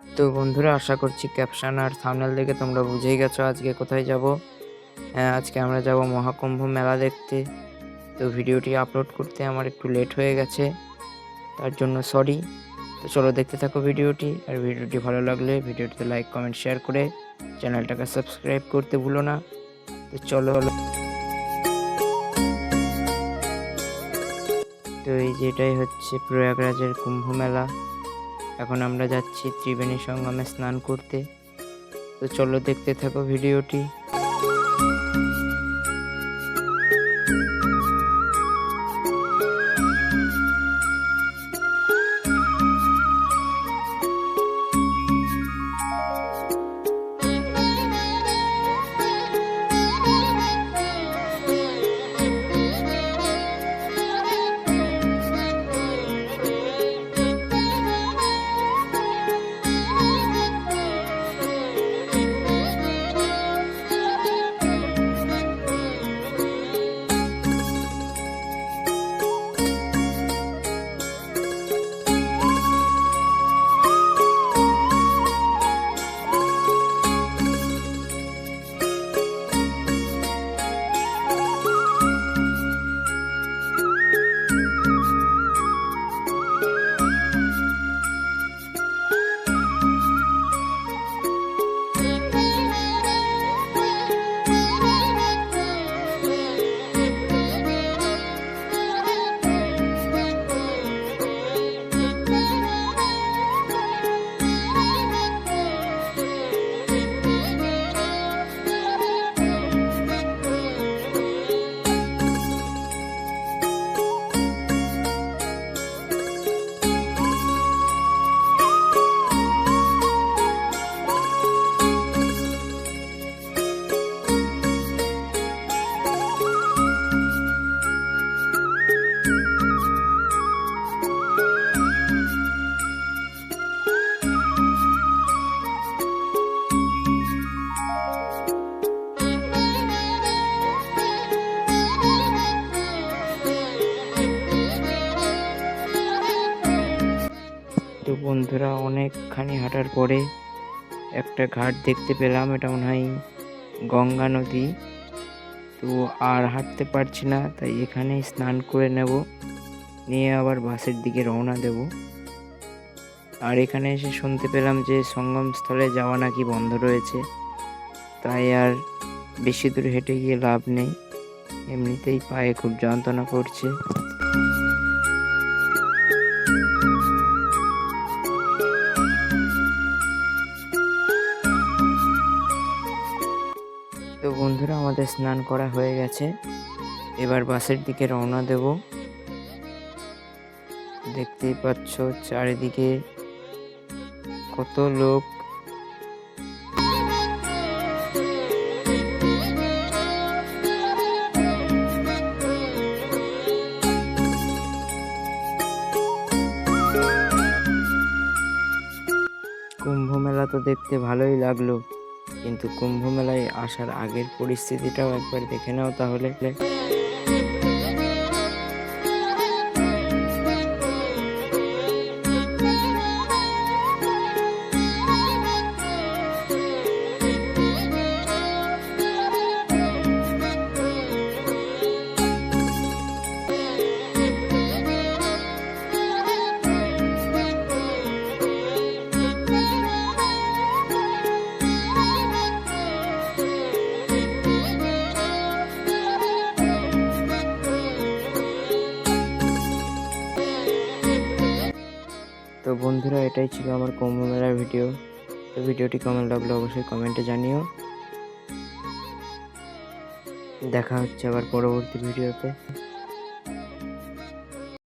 তো বন্ধুরা, আশা করছি ক্যাপশন আর থাম্বনেল দেখে তোমরা বুঝেই গেছো আজকে কোথায় যাব। হ্যাঁ, আজকে আমরা যাব মহাকুম্ভ মেলা দেখতে। তো ভিডিওটি আপলোড করতে আমার একটু লেট হয়ে গেছে, তার জন্য সরি। তো চলো দেখতে থাকো ভিডিওটি। আর ভিডিওটি ভালো লাগলে ভিডিওটিতে লাইক, কমেন্ট, শেয়ার করে চ্যানেলটাকে সাবস্ক্রাইব করতে ভুলো না। তো চলো। তো এই যে এটাই হচ্ছে প্রয়াগরাজের কুম্ভ মেলা। এখন আমরা যাচ্ছি ত্রিবেণী সঙ্গমে স্নান করতে। তো চলো দেখতে থাকো ভিডিওটি। তো বন্ধুরা, অনেকখানি হাঁটার পরে একটা ঘাট দেখতে পেলাম। এটা মনে হয় গঙ্গা নদী। তো আর হাঁটতে পারছি না, তাই এখানেই স্নান করে নেব, নিয়ে আবার বাসের দিকে রওনা দেব। আর এখানে এসে শুনতে পেলাম যে সঙ্গমস্থলে যাওয়া নাকি বন্ধ রয়েছে, তাই আর বেশি দূর হেঁটে গিয়ে লাভ নেই। এমনিতেই পায়ে খুব যন্ত্রণা করছে। তো বন্ধুরা, আমাদের স্নান করা হয়ে গেছে, এবার বাসের দিকে রওনা দেব। দেখতেই পাচ্ছ চারিদিকে কত লোক। কুম্ভ মেলা তো দেখতে ভালোই লাগলো, কিন্তু কুম্ভ মেলায় আসার আগের পরিস্থিতিটাও একবার দেখে নাও তাহলে। তো বন্ধুরা, এটাই ছিল আমার কুম্ভ মেলার ভিডিও। তো ভিডিওটি কেমন লাগলো অবশ্যই কমেন্টে জানিও। দেখা হচ্ছে আবার পরবর্তী ভিডিওতে।